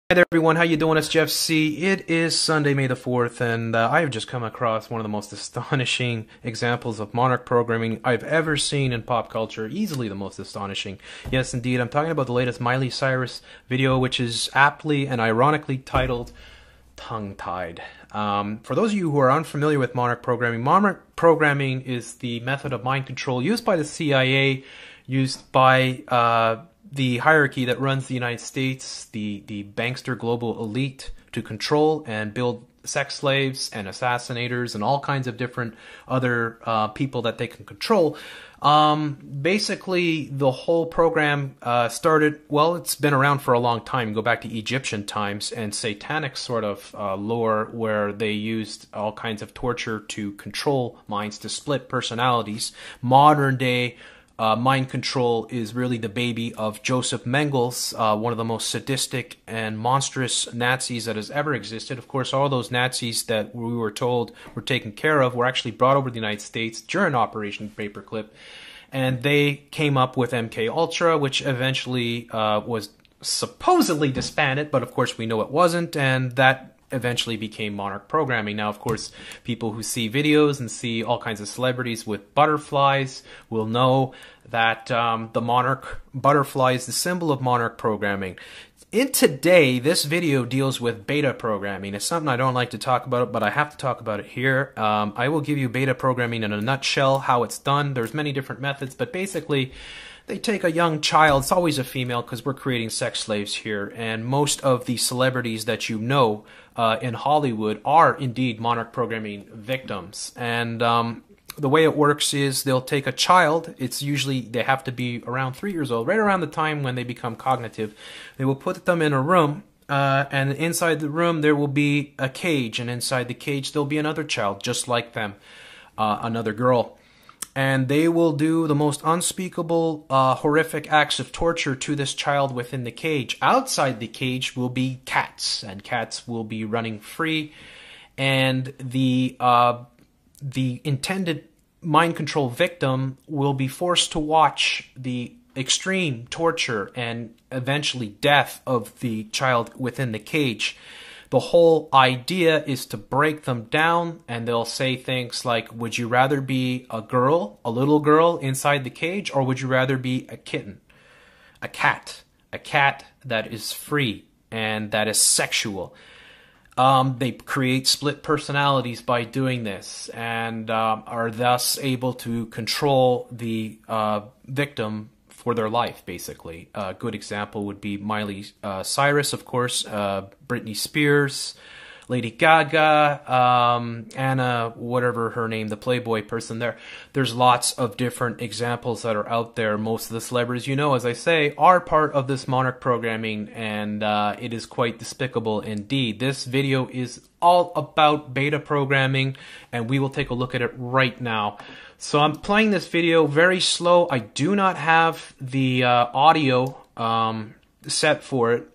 Hi there everyone, how you doing? It's Jeff C. It is Sunday, May the 4th, and I have just come across one of the most astonishing examples of Monarch programming I've ever seen in pop culture. Easily the most astonishing. Yes, indeed. I'm talking about the latest Miley Cyrus video, which is aptly and ironically titled Tongue-Tied. For those of you who are unfamiliar with Monarch programming is the method of mind control used by the CIA, used by the hierarchy that runs the United States, the bankster global elite, to control and build sex slaves and assassinators and all kinds of different other people that they can control. Basically, the whole program started, well, it's been around for a long time. Go back to Egyptian times and satanic sort of lore where they used all kinds of torture to control minds, to split personalities. Modern day mind control is really the baby of Joseph Mengele's, one of the most sadistic and monstrous Nazis that has ever existed. Of course, all those Nazis that we were told were taken care of were actually brought over to the United States during Operation Paperclip, and they came up with MK Ultra, which eventually was supposedly disbanded, but of course we know it wasn't, and that eventually became Monarch programming. Now, of course, people who see videos and see all kinds of celebrities with butterflies will know that the Monarch butterfly is the symbol of Monarch programming. In today, this video deals with beta programming. It's something I don't like to talk about, but I have to talk about it here. I will give you beta programming in a nutshell, how it's done. There's many different methods, but basically, they take a young child, it's always a female because we're creating sex slaves here, and most of the celebrities that you know in Hollywood are indeed Monarch programming victims. And the way it works is they'll take a child, it's usually, they have to be around 3 years old, right around the time when they become cognitive. They will put them in a room, and inside the room there will be a cage, and inside the cage there'll be another child just like them, another girl. And they will do the most unspeakable, horrific acts of torture to this child within the cage. Outside the cage will be cats, and cats will be running free. And the intended mind control victim will be forced to watch the extreme torture and eventually death of the child within the cage. The whole idea is to break them down, and they'll say things like, would you rather be a girl, a little girl inside the cage, or would you rather be a kitten, a cat that is free and that is sexual? They create split personalities by doing this, and are thus able to control the victim for their life, basically. A good example would be Miley Cyrus, of course, Britney Spears, Lady Gaga, Anna, whatever her name, the Playboy person there. There's lots of different examples that are out there. Most of the celebrities, you know, as I say, are part of this Monarch programming, and it is quite despicable indeed. This video is all about beta programming, and we will take a look at it right now. So I'm playing this video very slow. I do not have the audio set for it.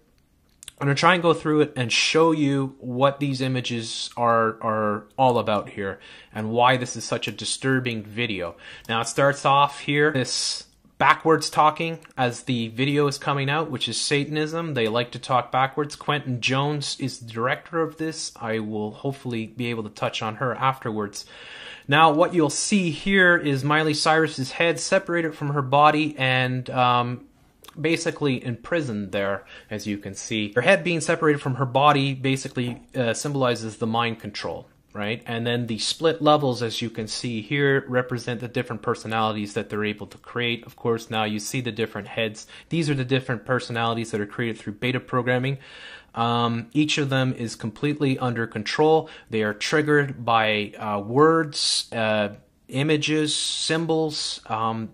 I'm going to try and go through it and show you what these images are all about here and why this is such a disturbing video. Now, it starts off here, this backwards talking as the video is coming out, which is Satanism. They like to talk backwards. Quentin Jones is the director of this. I will hopefully be able to touch on her afterwards. Now, what you'll see here is Miley Cyrus's head separated from her body and basically imprisoned there, as you can see. Her head being separated from her body basically symbolizes the mind control, right? And then the split levels, as you can see here, represent the different personalities that they're able to create. Of course, now you see the different heads. These are the different personalities that are created through beta programming. Each of them is completely under control. They are triggered by words, images, symbols.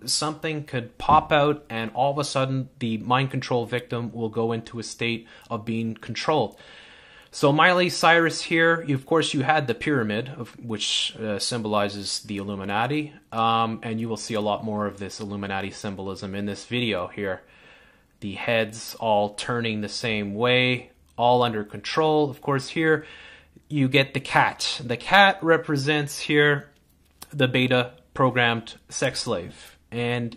Something could pop out, and all of a sudden the mind control victim will go into a state of being controlled. So Miley Cyrus here, of course you had the pyramid, which symbolizes the Illuminati, and you will see a lot more of this Illuminati symbolism in this video here. The heads all turning the same way, all under control. Of course, here you get the cat. The cat represents here the beta programmed sex slave. And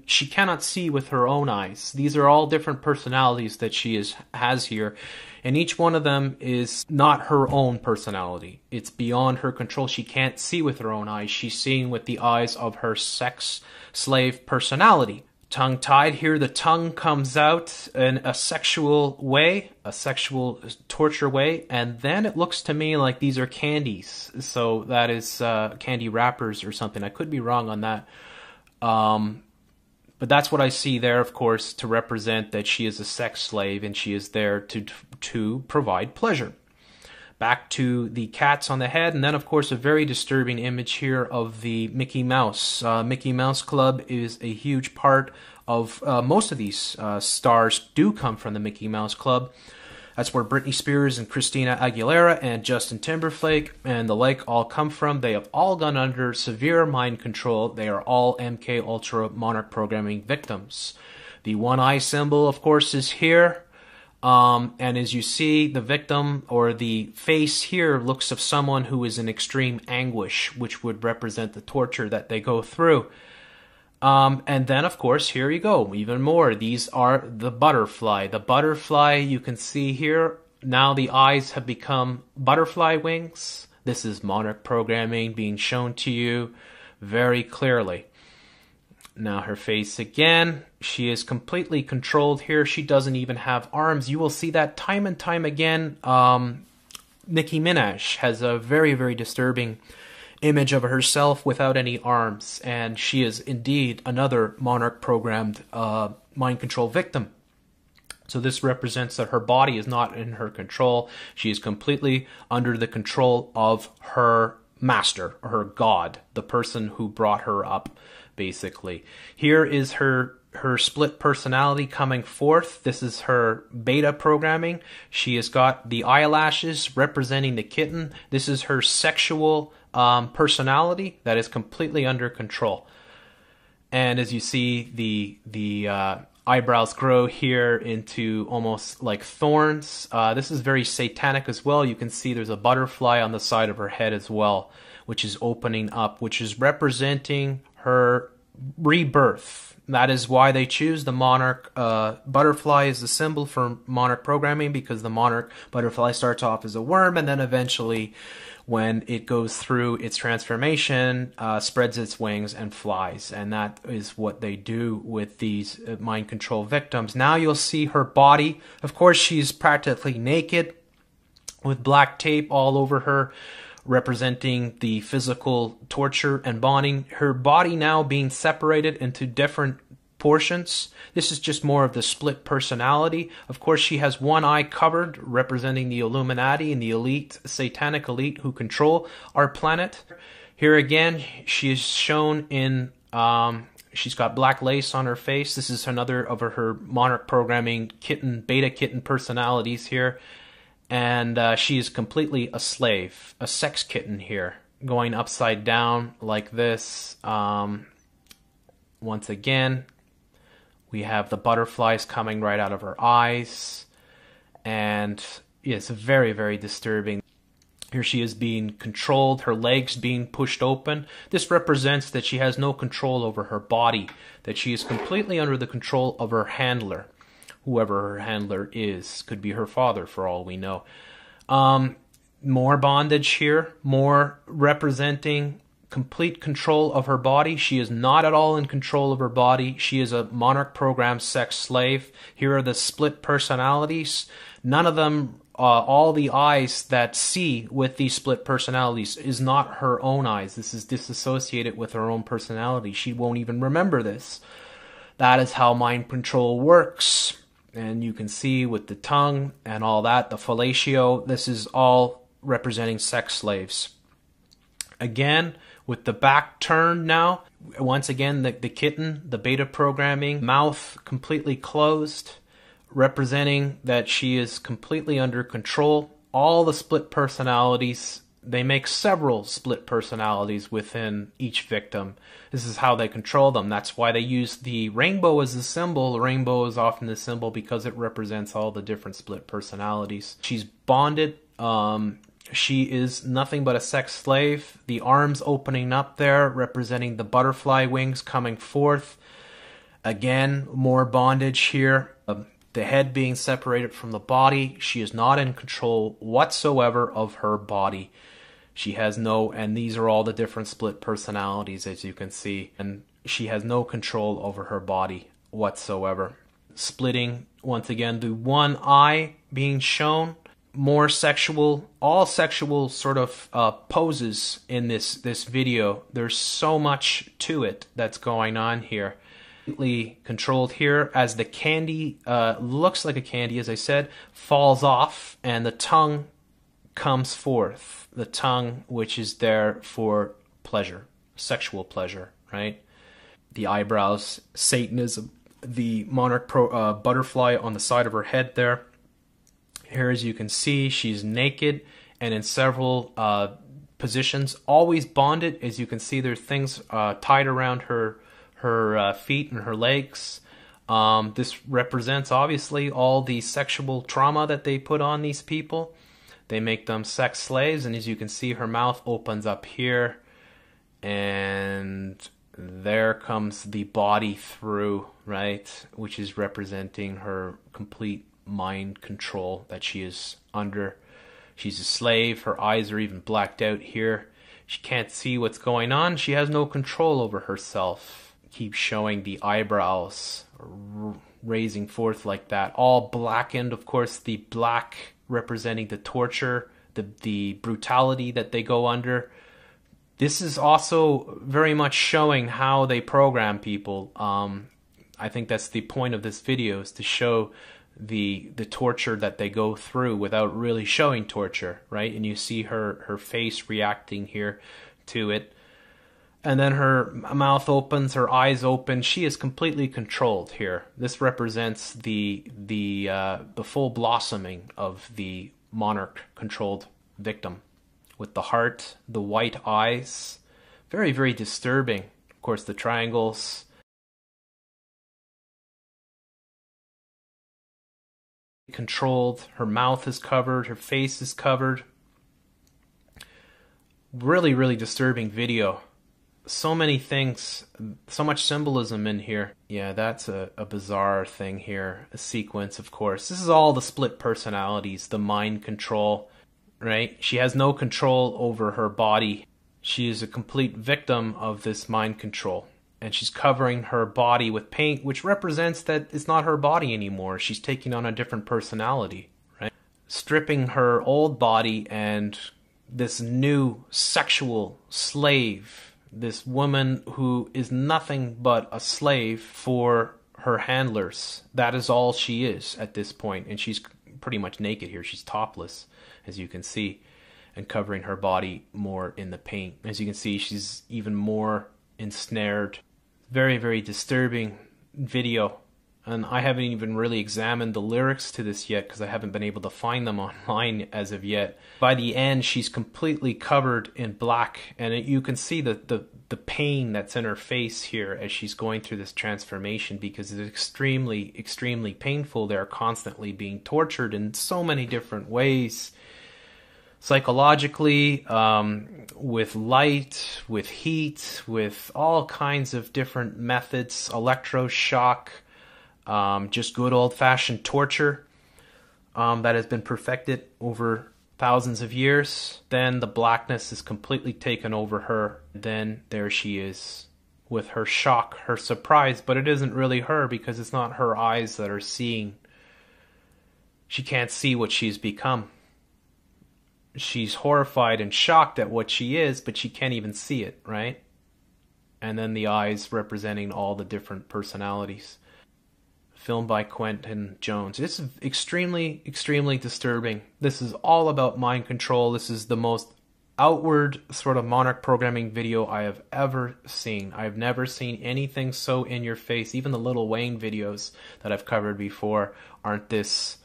she cannot see with her own eyes. These are all different personalities that she has here, and each one of them is not her own personality. It's beyond her control. She can't see with her own eyes. She's seeing with the eyes of her sex slave personality. Tongue-tied here, the tongue comes out in a sexual way, a sexual torture way, and then it looks to me like these are candies. So that is candy wrappers or something. I could be wrong on that. But that's what I see there, of course, to represent that she is a sex slave and she is there to provide pleasure. Back to the cats on the head, and then, of course, a very disturbing image here of the Mickey Mouse. Mickey Mouse Club is a huge part of most of these stars do come from the Mickey Mouse Club. That's where Britney Spears and Christina Aguilera and Justin Timberlake and the like all come from. They have all gone under severe mind control. They are all MK Ultra Monarch programming victims. The one eye symbol, of course, is here. And as you see, the victim or the face here looks of someone who is in extreme anguish, which would represent the torture that they go through. And then, of course, here you go, even more. These are the butterfly. The butterfly, you can see here, now the eyes have become butterfly wings. This is Monarch programming being shown to you very clearly. Now her face again, she is completely controlled here. She doesn't even have arms. You will see that time and time again. Nicki Minaj has a very, very disturbing image of herself without any arms. And she is indeed another Monarch programmed mind control victim. So this represents that her body is not in her control. She is completely under the control of her master, or her god, the person who brought her up. Basically, here is her split personality coming forth. This is her beta programming. She has got the eyelashes representing the kitten. This is her sexual personality that is completely under control. And as you see, the eyebrows grow here into almost like thorns. This is very satanic as well. You can see there's a butterfly on the side of her head as well, which is opening up, which is representing her rebirth. That is why they choose the Monarch butterfly as the symbol for Monarch programming, because the Monarch butterfly starts off as a worm and then eventually, when it goes through its transformation, spreads its wings and flies. And that is what they do with these mind control victims. Now you'll see her body. Of course, she's practically naked with black tape all over her, representing the physical torture and bonding. Her body now being separated into different portions. This is just more of the split personality. Of course, she has one eye covered, representing the Illuminati and the elite, satanic elite who control our planet. Here again, she is shown in, she's got black lace on her face. This is another of her Monarch programming kitten, beta kitten personalities here. And she is completely a slave, a sex kitten here, going upside down like this. Once again, we have the butterflies coming right out of her eyes. And it's very, very disturbing. Here she is being controlled, her legs being pushed open. This represents that she has no control over her body, that she is completely under the control of her handler. Whoever her handler is, could be her father for all we know. More bondage here, more representing complete control of her body. She is not at all in control of her body. She is a Monarch program sex slave. Here are the split personalities. None of them, all the eyes that see with these split personalities is not her own eyes. This is disassociated with her own personality. She won't even remember this. That is how mind control works. And you can see with the tongue and all that, the fellatio, this is all representing sex slaves. Again, with the back turned now, once again, the kitten, the beta programming, mouth completely closed, representing that she is completely under control. All the split personalities, they make several split personalities within each victim. This is how they control them. That's why they use the rainbow as a symbol. The rainbow is often the symbol because it represents all the different split personalities. She's bonded. She is nothing but a sex slave. The arms opening up there, representing the butterfly wings coming forth. Again, more bondage here. The head being separated from the body. She is not in control whatsoever of her body. She has no, and these are all the different split personalities, as you can see. And she has no control over her body whatsoever. Splitting, once again, the one eye being shown. More sexual, all sexual sort of poses in this video. There's so much to it that's going on here. Controlled here as the candy looks like a candy, as I said, falls off and the tongue comes forth. The tongue, which is there for pleasure, sexual pleasure, right? The eyebrows, Satanism, the monarch butterfly on the side of her head there. Here, as you can see, she's naked and in several positions, always bonded. As you can see, there's things tied around her feet and her legs. This represents obviously all the sexual trauma that they put on these people. They make them sex slaves, and as you can see, her mouth opens up here, and there comes the body through, right, which is representing her complete mind control that she is under. She's a slave. Her eyes are even blacked out here. She can't see what's going on. She has no control over herself. Keep showing the eyebrows raising forth like that, all blackened. Of course, the black representing the torture, the brutality that they go under. This is also very much showing how they program people. I think that's the point of this video, is to show the torture that they go through without really showing torture, right? And you see her face reacting here to it. And then her mouth opens, her eyes open. She is completely controlled here. This represents the full blossoming of the monarch-controlled victim, with the heart, the white eyes. Very, very disturbing. Of course, the triangles. Controlled. Her mouth is covered. Her face is covered. Really, really disturbing video. So many things, so much symbolism in here. Yeah, that's a bizarre thing here. A sequence, of course. This is all the split personalities, the mind control, right? She has no control over her body. She is a complete victim of this mind control. And she's covering her body with paint, which represents that it's not her body anymore. She's taking on a different personality, right? Stripping her old body and this new sexual slave, this woman who is nothing but a slave for her handlers. That is all she is at this point. And she's pretty much naked here. She's topless, as you can see, and covering her body more in the paint. As you can see, she's even more ensnared. Very, very disturbing video. And I haven't even really examined the lyrics to this yet because I haven't been able to find them online as of yet. By the end, she's completely covered in black, and you can see the pain that's in her face here as she's going through this transformation, because it's extremely, extremely painful. They're constantly being tortured in so many different ways. Psychologically, with light, with heat, with all kinds of different methods, electroshock, just good old-fashioned torture that has been perfected over thousands of years. Then the blackness is completely taken over her. Then there she is with her shock, her surprise, but it isn't really her because it's not her eyes that are seeing. She can't see what she's become. She's horrified and shocked at what she is, but she can't even see it, right? And then the eyes representing all the different personalities. Filmed by Quentin Jones. It's extremely, extremely disturbing. This is all about mind control. This is the most outward sort of monarch programming video I have ever seen. I've never seen anything so in your face. Even the Lil Wayne videos that I've covered before aren't this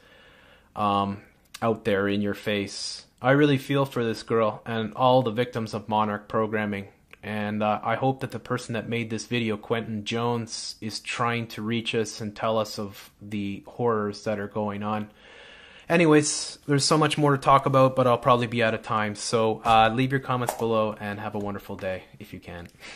out there in your face. I really feel for this girl and all the victims of monarch programming. And I hope that the person that made this video, Quentin Jones, is trying to reach us and tell us of the horrors that are going on. Anyways, there's so much more to talk about, but I'll probably be out of time. So leave your comments below and have a wonderful day if you can.